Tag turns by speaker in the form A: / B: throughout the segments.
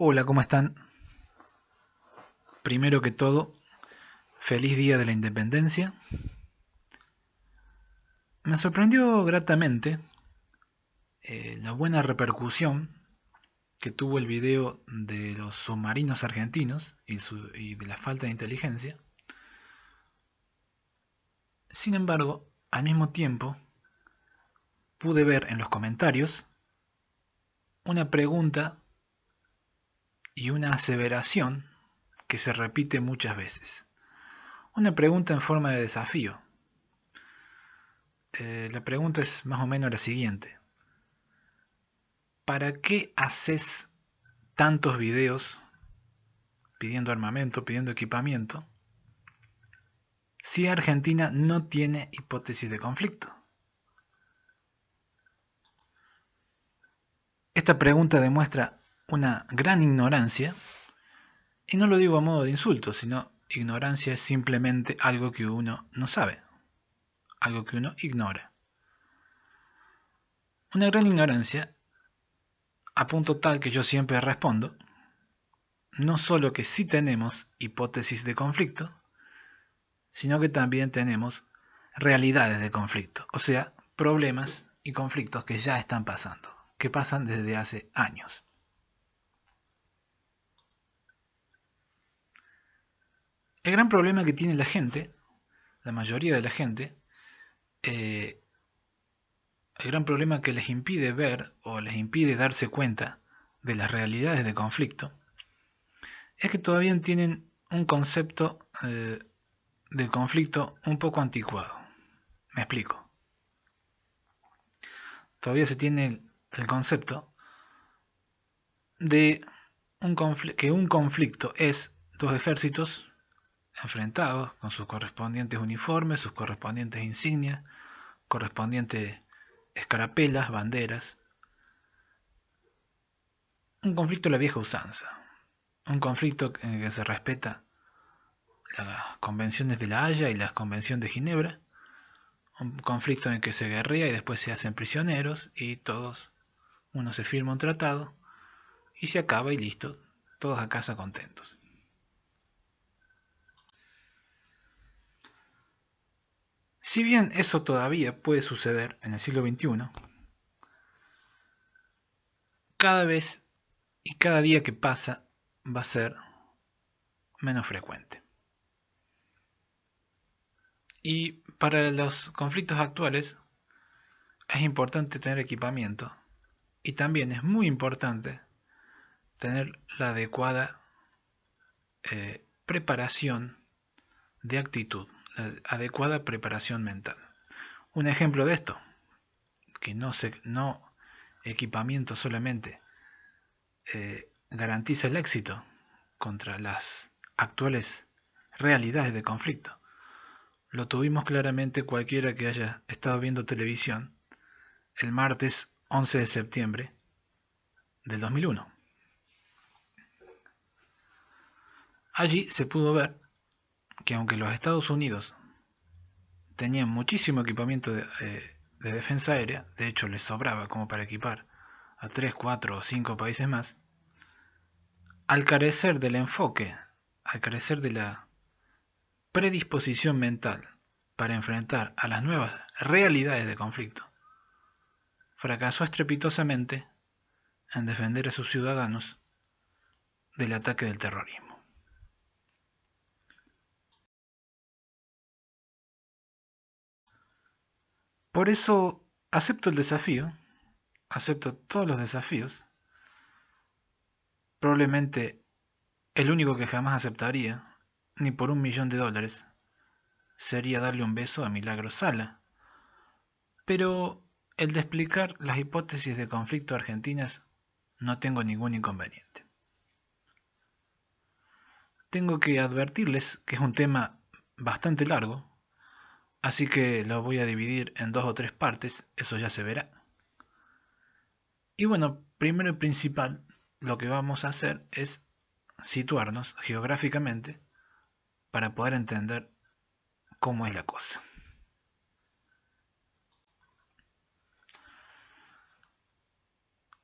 A: Hola, ¿cómo están? Primero que todo, feliz Día de la Independencia. Me sorprendió gratamente la buena repercusión que tuvo el video de los submarinos argentinos y de la falta de inteligencia. Sin embargo, al mismo tiempo, pude ver en los comentarios una pregunta y una aseveración que se repite muchas veces. Una pregunta en forma de desafío. La pregunta es más o menos la siguiente. ¿Para qué haces tantos videos pidiendo armamento, pidiendo equipamiento, si Argentina no tiene hipótesis de conflicto? Esta pregunta demuestra una gran ignorancia, y no lo digo a modo de insulto, sino ignorancia es simplemente algo que uno no sabe, algo que uno ignora. Una gran ignorancia, a punto tal que yo siempre respondo, no solo que sí tenemos hipótesis de conflicto, sino que también tenemos realidades de conflicto, o sea, problemas y conflictos que ya están pasando, que pasan desde hace años. El gran problema que tiene la gente, la mayoría de la gente, el gran problema que les impide ver o les impide darse cuenta de las realidades de conflicto, es que todavía tienen un concepto de conflicto un poco anticuado. Me explico. Todavía se tiene el concepto de que un conflicto es dos ejércitos enfrentados con sus correspondientes uniformes, sus correspondientes insignias, correspondientes escarapelas, banderas. Un conflicto de la vieja usanza. Un conflicto en el que se respeta las convenciones de La Haya y las convenciones de Ginebra. Un conflicto en el que se guerrea y después se hacen prisioneros y todos, uno se firma un tratado y se acaba y listo, todos a casa contentos. Si bien eso todavía puede suceder en el siglo XXI, cada vez y cada día que pasa va a ser menos frecuente. Y para los conflictos actuales es importante tener equipamiento y también es muy importante tener la adecuada preparación de actitud, la adecuada preparación mental. Un ejemplo de esto, que no equipamiento solamente garantiza el éxito contra las actuales realidades de conflicto. Lo tuvimos claramente cualquiera que haya estado viendo televisión el martes 11 de septiembre del 2001. Allí se pudo ver que aunque los Estados Unidos tenían muchísimo equipamiento de defensa aérea, de hecho les sobraba como para equipar a 3, 4 o 5 países más, al carecer del enfoque, al carecer de la predisposición mental para enfrentar a las nuevas realidades de conflicto, fracasó estrepitosamente en defender a sus ciudadanos del ataque del terrorismo. Por eso acepto el desafío, acepto todos los desafíos, probablemente el único que jamás aceptaría, ni por $1.000.000, sería darle un beso a Milagros Sala. Pero el de explicar las hipótesis de conflicto argentinas no tengo ningún inconveniente. Tengo que advertirles que es un tema bastante largo, así que lo voy a dividir en 2 o 3 partes, eso ya se verá. Y bueno, primero y principal, lo que vamos a hacer es situarnos geográficamente para poder entender cómo es la cosa.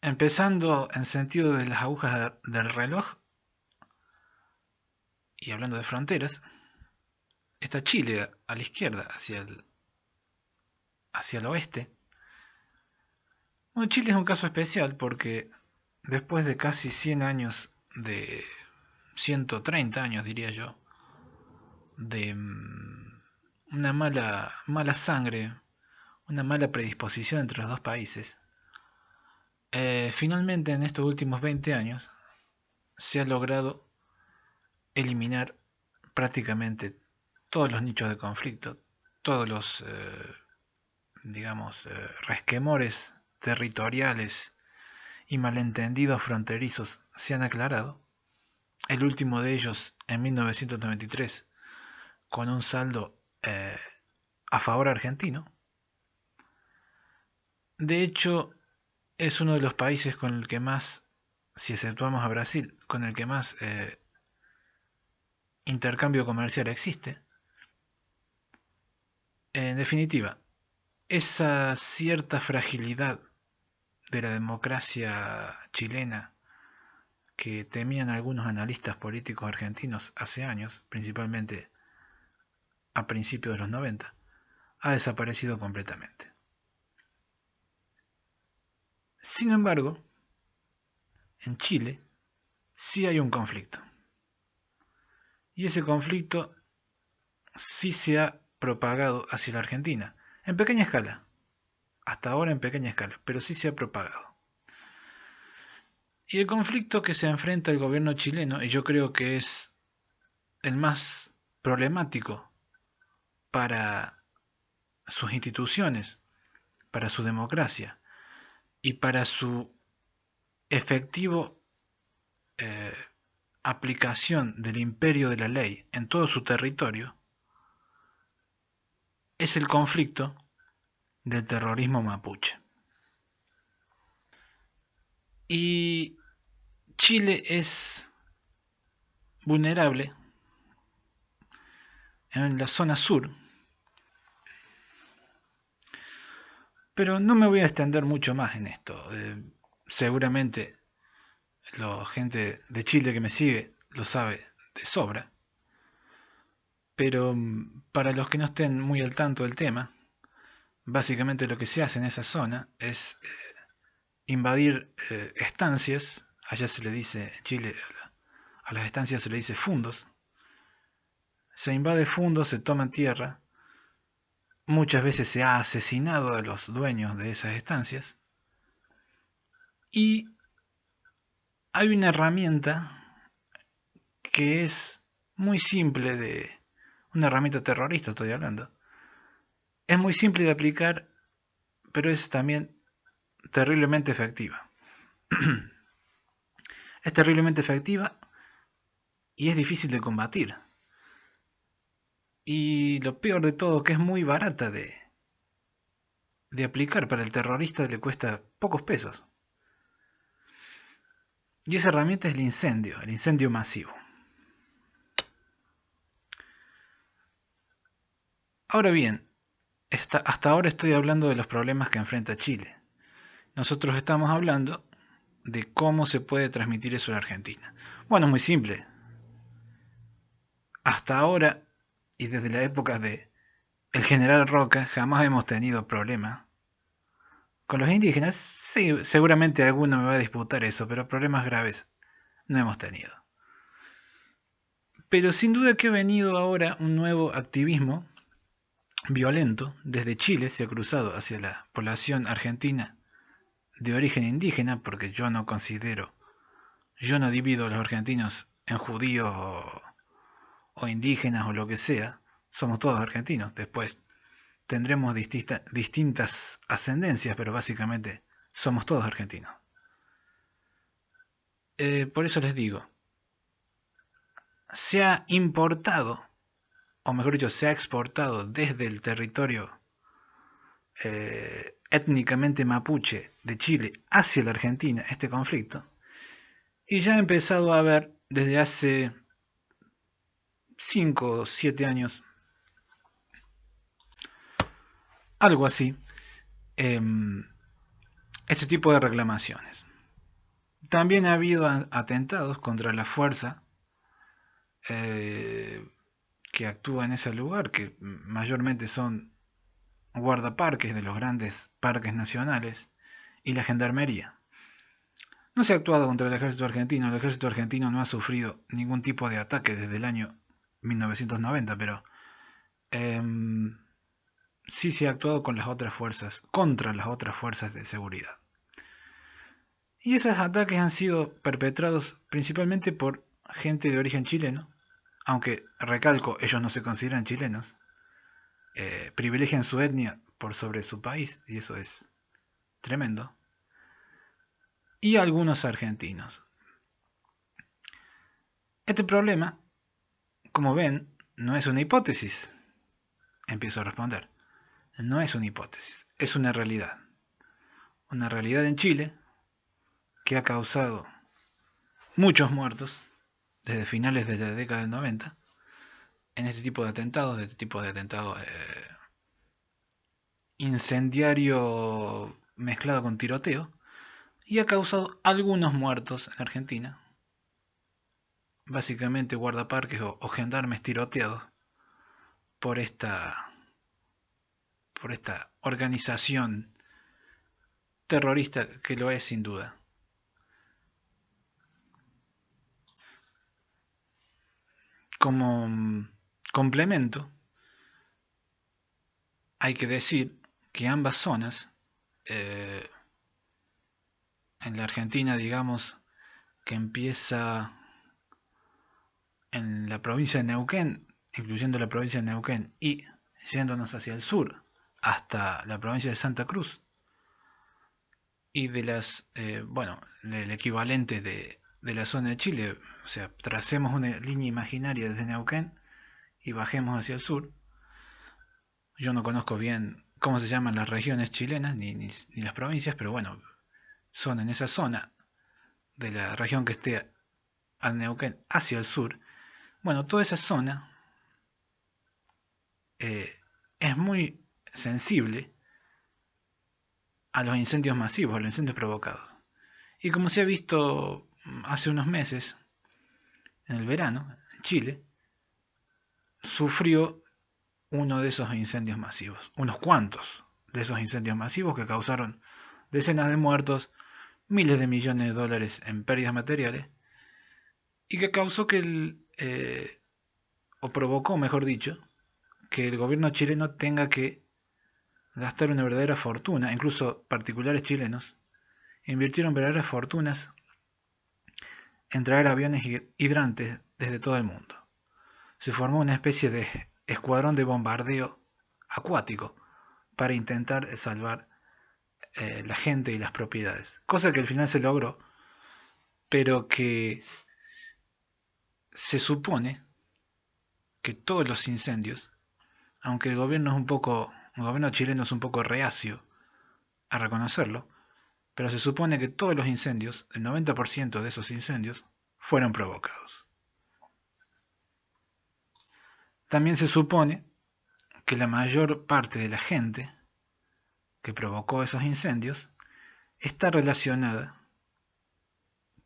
A: empezando en sentido de las agujas del reloj y hablando de fronteras, está Chile a la izquierda, hacia el oeste. Bueno, Chile es un caso especial porque después de casi 100 años, de 130 años diría yo, de una mala sangre, una mala predisposición entre los dos países, finalmente en estos últimos 20 años se ha logrado eliminar prácticamente todos los nichos de conflicto, todos los, digamos, resquemores territoriales y malentendidos fronterizos se han aclarado. El último de ellos en 1993, con un saldo a favor argentino. De hecho, es uno de los países con el que más, si exceptuamos a Brasil, con el que más intercambio comercial existe. En definitiva, esa cierta fragilidad de la democracia chilena que temían algunos analistas políticos argentinos hace años, principalmente a principios de los 90, ha desaparecido completamente. Sin embargo, en Chile sí hay un conflicto. Y ese conflicto sí se ha propagado hacia la Argentina, en pequeña escala, hasta ahora en pequeña escala, pero sí se ha propagado. Y el conflicto que se enfrenta el gobierno chileno, y yo creo que es el más problemático para sus instituciones, para su democracia y para su efectivo eh, aplicación del imperio de la ley en todo su territorio, es el conflicto del terrorismo mapuche. Y Chile es vulnerable en la zona sur, pero no me voy a extender mucho más en esto. Seguramente la gente de Chile que me sigue lo sabe de sobra, pero para los que no estén muy al tanto del tema, básicamente lo que se hace en esa zona es invadir estancias. Allá se le dice en Chile, a las estancias se le dice fundos. Se invade fundos, se toma tierra. Muchas veces se ha asesinado a los dueños de esas estancias. Y hay una herramienta que es muy simple una herramienta terrorista estoy hablando. Es muy simple de aplicar, pero es también terriblemente efectiva. Es terriblemente efectiva y es difícil de combatir. Y lo peor de todo, que es muy barata de aplicar. Para el terrorista le cuesta pocos pesos. Y esa herramienta es el incendio masivo. Ahora bien, hasta ahora estoy hablando de los problemas que enfrenta Chile. Nosotros estamos hablando de cómo se puede transmitir eso a la Argentina. Bueno, es muy simple. Hasta ahora, y desde la época de el general Roca, jamás hemos tenido problemas. Con los indígenas, sí, seguramente alguno me va a disputar eso, pero problemas graves no hemos tenido. Pero sin duda que ha venido ahora un nuevo activismo violento. Desde Chile se ha cruzado hacia la población argentina de origen indígena, porque yo no divido a los argentinos en judíos o indígenas o lo que sea, somos todos argentinos. Después tendremos distintas ascendencias, pero básicamente somos todos argentinos. Por eso les digo, se ha importado, o mejor dicho, se ha exportado desde el territorio étnicamente mapuche de Chile hacia la Argentina este conflicto, y ya ha empezado a haber desde hace 5 o 7 años, algo así, este tipo de reclamaciones. También ha habido atentados contra la fuerza que actúa en ese lugar, que mayormente son guardaparques de los grandes parques nacionales y la gendarmería. No se ha actuado contra el ejército argentino no ha sufrido ningún tipo de ataque desde el año 1990, pero eh, sí se ha actuado con las otras fuerzas, contra las otras fuerzas de seguridad. Y esos ataques han sido perpetrados principalmente por gente de origen chileno, aunque recalco, ellos no se consideran chilenos, privilegian su etnia por sobre su país, y eso es tremendo, y algunos argentinos. Este problema, como ven, no es una hipótesis. Empiezo a responder. No es una hipótesis, es una realidad. Una realidad en Chile que ha causado muchos muertos desde finales de la década del 90 en este tipo de atentados, incendiario mezclado con tiroteo, y ha causado algunos muertos en Argentina, básicamente guardaparques o gendarmes tiroteados por esta organización terrorista que lo es sin duda. Como complemento, hay que decir que ambas zonas, en la Argentina, digamos, que empieza en la provincia de Neuquén, incluyendo la provincia de Neuquén, y yéndonos hacia el sur hasta la provincia de Santa Cruz, y de el equivalente de la zona de Chile, o sea, tracemos una línea imaginaria desde Neuquén y bajemos hacia el sur. Yo no conozco bien cómo se llaman las regiones chilenas ni las provincias, pero bueno, son en esa zona de la región que esté al Neuquén hacia el sur. Bueno, toda esa zona es muy sensible a los incendios masivos, a los incendios provocados. Y como se ha visto hace unos meses, en el verano, en Chile, sufrió uno de esos incendios masivos, unos cuantos de esos incendios masivos que causaron decenas de muertos, miles de millones de dólares en pérdidas materiales, y que causó o provocó, mejor dicho, que el gobierno chileno tenga que gastar una verdadera fortuna, incluso particulares chilenos, invirtieron verdaderas fortunas en traer aviones hidrantes desde todo el mundo. Se formó una especie de escuadrón de bombardeo acuático para intentar salvar la gente y las propiedades. Cosa que al final se logró, pero que se supone que todos los incendios, aunque el gobierno chileno es un poco reacio a reconocerlo, pero se supone que todos los incendios, el 90% de esos incendios, fueron provocados. También se supone que la mayor parte de la gente que provocó esos incendios está relacionada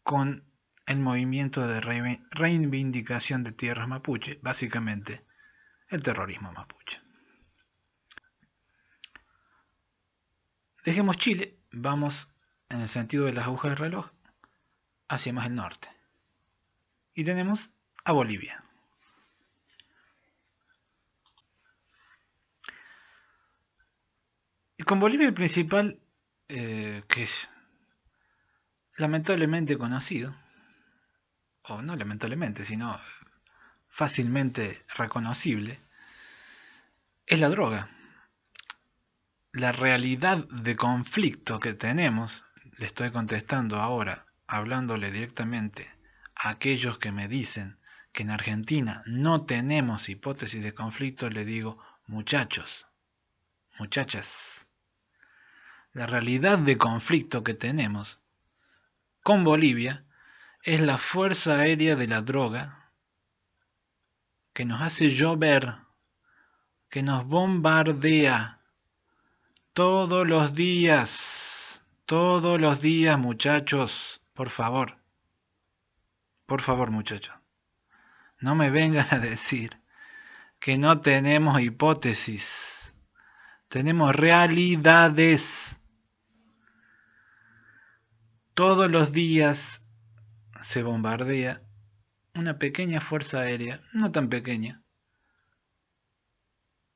A: con el movimiento de reivindicación de tierras mapuche, básicamente el terrorismo mapuche. Dejemos Chile, vamos en el sentido de las agujas del reloj hacia más el norte. Y tenemos a Bolivia. Y con Bolivia el principal, que es lamentablemente conocido, o no lamentablemente, sino fácilmente reconocible, es la droga. La realidad de conflicto que tenemos, le estoy contestando ahora, hablándole directamente a aquellos que me dicen que en Argentina no tenemos hipótesis de conflicto, le digo, muchachos, muchachas, la realidad de conflicto que tenemos con Bolivia es la fuerza aérea de la droga que nos hace llover, que nos bombardea todos los días, muchachos. Por favor muchachos, no me vengan a decir que no tenemos hipótesis, tenemos realidades. Todos los días se bombardea una pequeña fuerza aérea, no tan pequeña,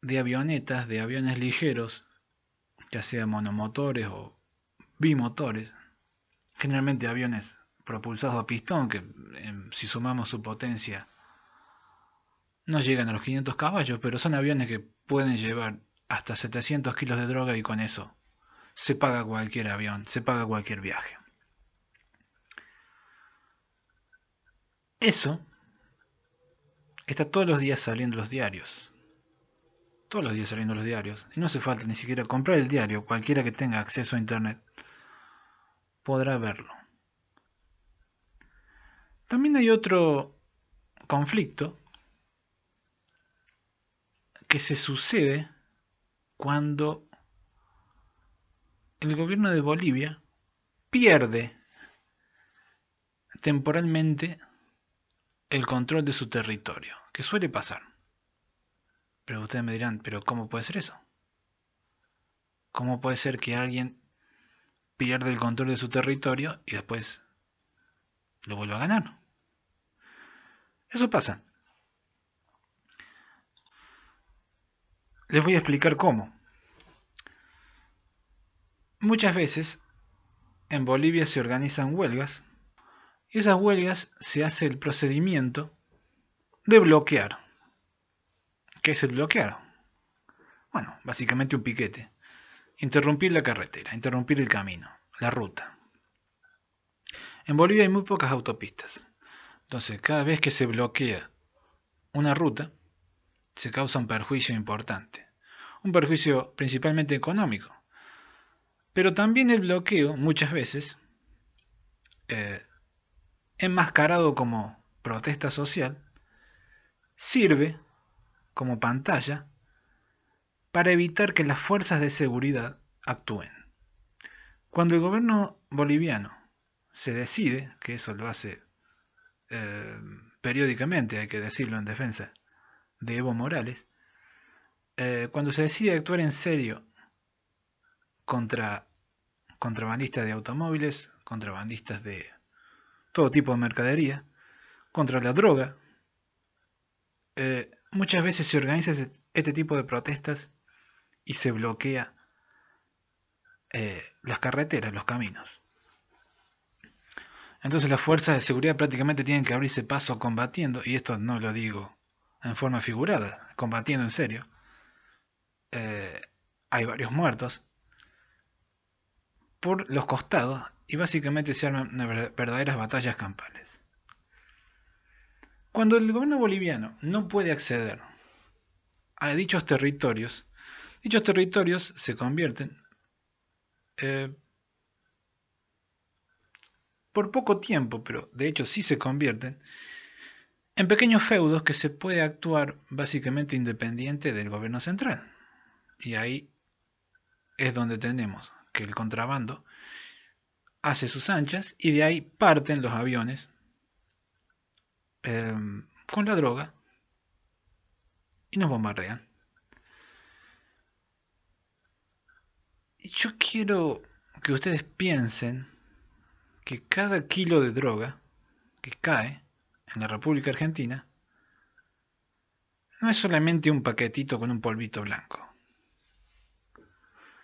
A: de avionetas, de aviones ligeros, ya sea monomotores o bimotores, generalmente aviones propulsados a pistón, que si sumamos su potencia no llegan a los 500 caballos, pero son aviones que pueden llevar hasta 700 kilos de droga y con eso se paga cualquier avión, se paga cualquier viaje. Eso está todos los días saliendo en los diarios. Todos los días saliendo los diarios. Y no hace falta ni siquiera comprar el diario. Cualquiera que tenga acceso a internet podrá verlo. También hay otro conflicto que se sucede cuando el gobierno de Bolivia pierde temporalmente el control de su territorio, que suele pasar. Pero ustedes me dirán, ¿pero cómo puede ser eso? ¿Cómo puede ser que alguien pierda el control de su territorio y después lo vuelva a ganar? Eso pasa. Les voy a explicar cómo. Muchas veces en Bolivia se organizan huelgas y esas huelgas se hace el procedimiento de bloquear. ¿Qué es el bloquear? Bueno, básicamente un piquete. Interrumpir la carretera, interrumpir el camino, la ruta. En Bolivia hay muy pocas autopistas. Entonces, cada vez que se bloquea una ruta, se causa un perjuicio importante. Un perjuicio principalmente económico. Pero también el bloqueo, muchas veces, enmascarado como protesta social, sirve como pantalla para evitar que las fuerzas de seguridad actúen. Cuando el gobierno boliviano se decide, que eso lo hace periódicamente, hay que decirlo en defensa de Evo Morales, cuando se decide actuar en serio contra contrabandistas de automóviles, contrabandistas de todo tipo de mercadería, contra la droga, muchas veces se organiza este tipo de protestas y se bloquea las carreteras, los caminos. Entonces las fuerzas de seguridad prácticamente tienen que abrirse paso combatiendo, y esto no lo digo en forma figurada, combatiendo en serio. Hay varios muertos por los costados y básicamente se arman verdaderas batallas campales. Cuando el gobierno boliviano no puede acceder a dichos territorios se convierten por poco tiempo, pero de hecho sí se convierten en pequeños feudos que se puede actuar básicamente independiente del gobierno central. Y ahí es donde tenemos que el contrabando hace sus anchas y de ahí parten los aviones con la droga y nos bombardean. Y yo quiero que ustedes piensen que cada kilo de droga que cae en la República Argentina no es solamente un paquetito con un polvito blanco.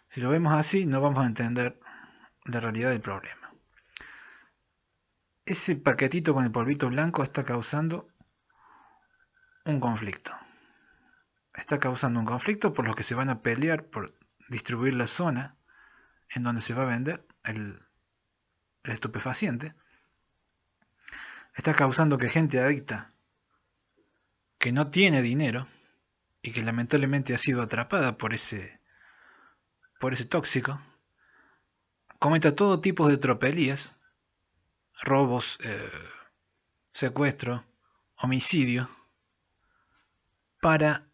A: Si lo vemos así, no vamos a entender la realidad del problema. Ese paquetito con el polvito blanco está causando un conflicto. Está causando un conflicto por los que se van a pelear por distribuir la zona en donde se va a vender el estupefaciente. Está causando que gente adicta que no tiene dinero y que lamentablemente ha sido atrapada por ese tóxico cometa todo tipo de tropelías, robos, secuestro, homicidio, para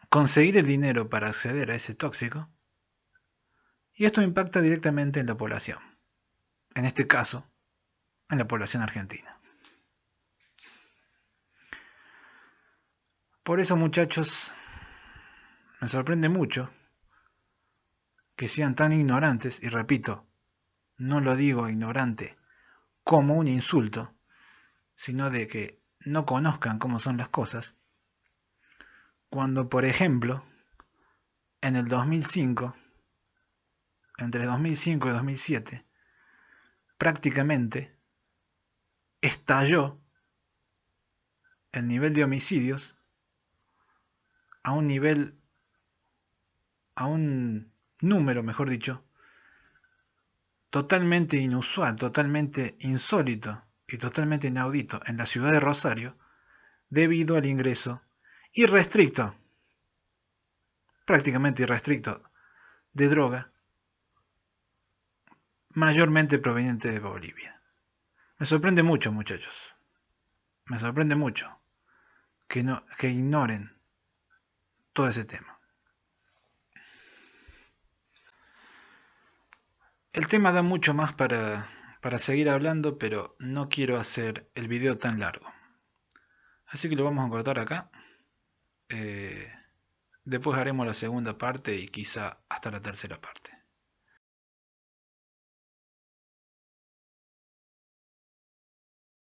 A: conseguir el dinero para acceder a ese tóxico, y esto impacta directamente en la población. En este caso, en la población argentina. Por eso, muchachos, me sorprende mucho que sean tan ignorantes, y repito, no lo digo ignorante como un insulto, sino de que no conozcan cómo son las cosas, cuando, por ejemplo, en el 2005, entre 2005 y 2007, prácticamente estalló el nivel de homicidios a un nivel, a un número, mejor dicho, totalmente inusual, totalmente insólito y totalmente inaudito en la ciudad de Rosario, debido al ingreso irrestricto, prácticamente irrestricto, de droga, mayormente proveniente de Bolivia. Me sorprende mucho, muchachos. Me sorprende mucho que ignoren todo ese tema. El tema da mucho más para seguir hablando, pero no quiero hacer el video tan largo. Así que lo vamos a cortar acá. Después haremos la segunda parte y quizá hasta la tercera parte.